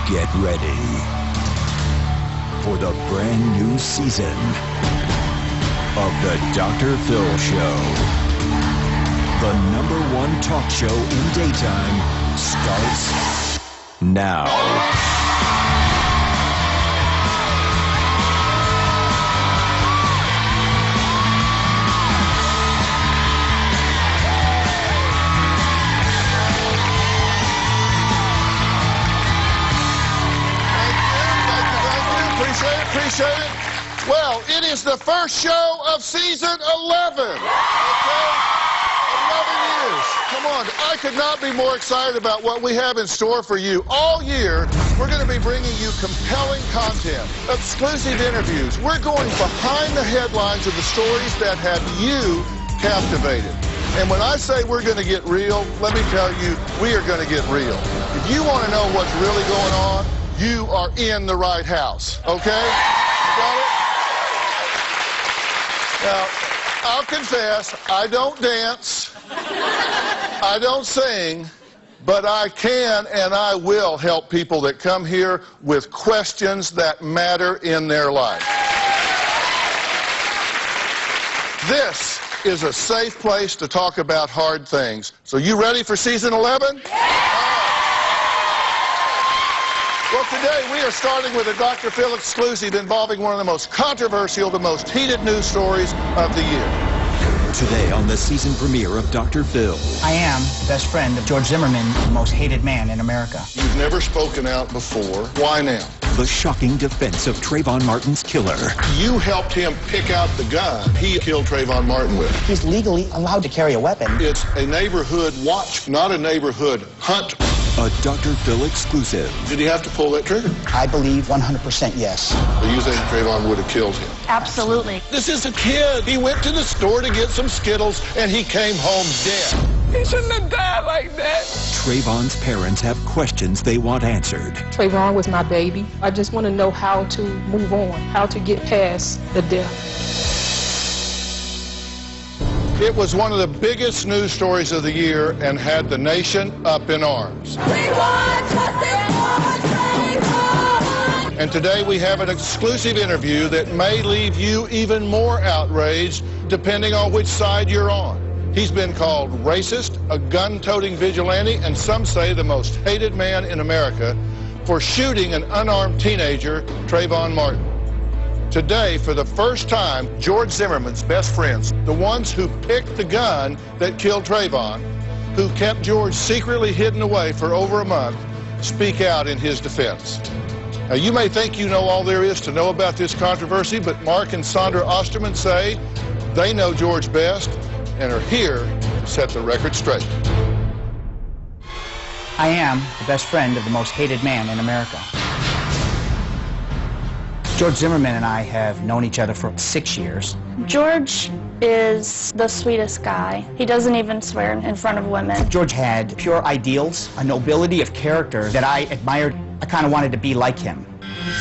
Get ready for the brand new season of the Dr. Phil Show. The #1 talk show in daytime starts now. Appreciate it. Well, it is the first show of season 11. Okay? 11 years. Come on. I could not be more excited about what we have in store for you. All year, we're going to be bringing you compelling content, exclusive interviews. We're going behind the headlines of the stories that have you captivated. And when I say we're going to get real, let me tell you, we are going to get real. If you want to know what's really going on, you are in the right house, okay? You got it? Now, I'll confess, I don't dance, I don't sing, but I can and I will help people that come here with questions that matter in their life. This is a safe place to talk about hard things. So you ready for season 11? Well, today we are starting with a Dr. Phil exclusive involving one of the most controversial, the most heated news stories of the year. Today on the season premiere of Dr. Phil. I am the best friend of George Zimmerman, the most hated man in America. You've never spoken out before. Why now? The shocking defense of Trayvon Martin's killer. You helped him pick out the gun he killed Trayvon Martin with. He's legally allowed to carry a weapon. It's a neighborhood watch, not a neighborhood hunt. A Dr. Phil exclusive. Did he have to pull that trigger? I believe 100% yes. Do you think Trayvon would have killed him? Absolutely. This is a kid. He went to the store to get some Skittles, and he came home dead. He shouldn't have died like that. Trayvon's parents have questions they want answered. Trayvon was my baby. I just want to know how to move on, how to get past the death. It was one of the biggest news stories of the year and had the nation up in arms. We want justice for Trayvon! And today we have an exclusive interview that may leave you even more outraged depending on which side you're on. He's been called racist, a gun-toting vigilante, and some say the most hated man in America for shooting an unarmed teenager, Trayvon Martin. Today, for the first time, George Zimmerman's best friends, the ones who picked the gun that killed Trayvon, who kept George secretly hidden away for over a month, speak out in his defense. Now, you may think you know all there is to know about this controversy, but Mark and Sandra Osterman say they know George best and are here to set the record straight. I am the best friend of the most hated man in America. George Zimmerman and I have known each other for 6 years. George is the sweetest guy. He doesn't even swear in front of women. George had pure ideals, a nobility of character that I admired. I kind of wanted to be like him.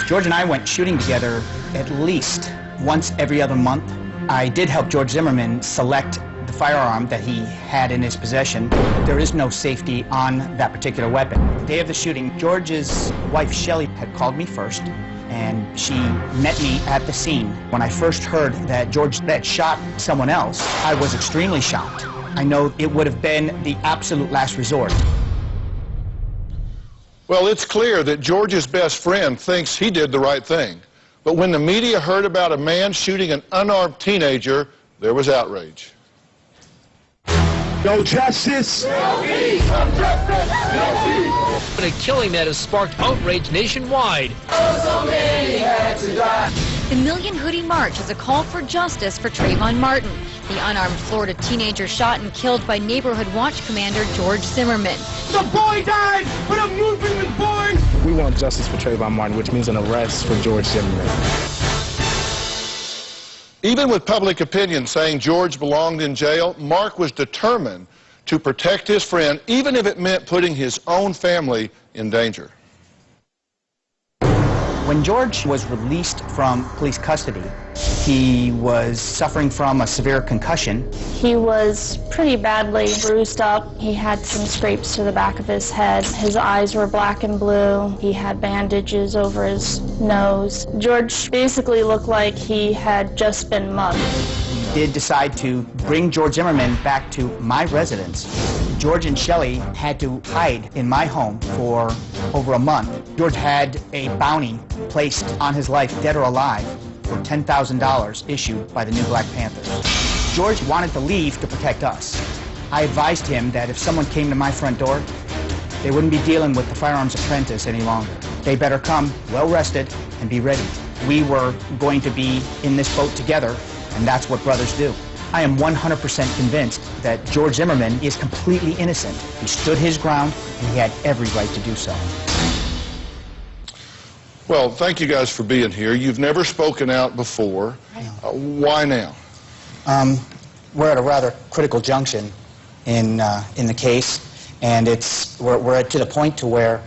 George and I went shooting together at least once every other month. I did help George Zimmerman select the firearm that he had in his possession. There is no safety on that particular weapon. The day of the shooting, George's wife, Shelley, had called me first, and she met me at the scene. When I first heard that George had shot someone else, I was extremely shocked. I know it would have been the absolute last resort. Well, it's clear that George's best friend thinks he did the right thing. But when the media heard about a man shooting an unarmed teenager, there was outrage. No justice. No peace. No justice. No peace. But a killing that has sparked outrage nationwide. Oh, so many had to die. The Million Hoodie March is a call for justice for Trayvon Martin, the unarmed Florida teenager shot and killed by Neighborhood Watch Commander George Zimmerman. The boy died, but a movement was born. We want justice for Trayvon Martin, which means an arrest for George Zimmerman. Even with public opinion saying George belonged in jail, Mark was determined to protect his friend, even if it meant putting his own family in danger. When George was released from police custody, he was suffering from a severe concussion. He was pretty badly bruised up. He had some scrapes to the back of his head. His eyes were black and blue. He had bandages over his nose. George basically looked like he had just been mugged. We did decide to bring George Zimmerman back to my residence. George and Shelley had to hide in my home for over a month. George had a bounty placed on his life, dead or alive, for $10,000 issued by the New Black Panthers. George wanted to leave to protect us. I advised him that if someone came to my front door, they wouldn't be dealing with the firearms apprentice any longer. They better come well rested and be ready. We were going to be in this boat together, and that's what brothers do. I am 100% convinced that George Zimmerman is completely innocent. He stood his ground, and he had every right to do so. Well, thank you guys for being here. You've never spoken out before. Why now? We're at a rather critical junction in the case, and we're to the point to where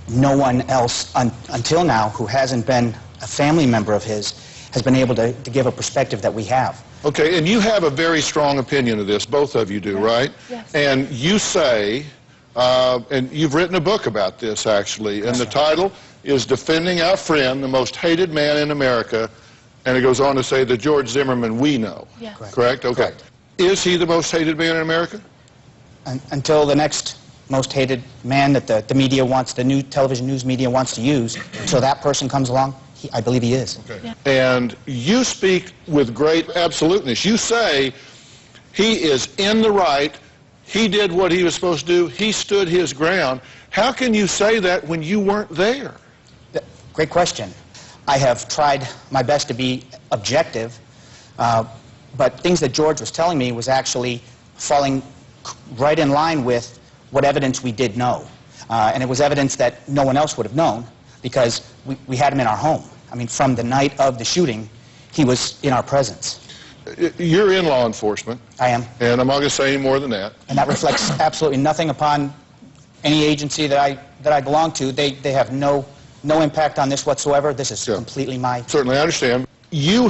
no one else until now who hasn't been a family member of his has been able to give a perspective that we have. Okay, and you have a very strong opinion of this, both of you do, right? Yes. And you say, and you've written a book about this, actually, and the title is Defending Our Friend, the Most Hated Man in America, and it goes on to say the George Zimmerman we know. Yes. Correct? Okay. Correct. Is he the most hated man in America? Until the next most hated man that the media wants, the new television news media wants to use, until that person comes along, I believe he is. Okay. Yeah. And you speak with great absoluteness. You say he is in the right, he did what he was supposed to do, he stood his ground. How can you say that when you weren't there? Great question. I have tried my best to be objective, but things that George was telling me was actually falling right in line with what evidence we did know. And it was evidence that no one else would have known, because we had him in our home. I mean, from the night of the shooting, he was in our presence. You're in law enforcement. I am. And I'm not going to say any more than that. And that reflects absolutely nothing upon any agency that I belong to. They have no impact on this whatsoever. This is completely my... Certainly, I understand. You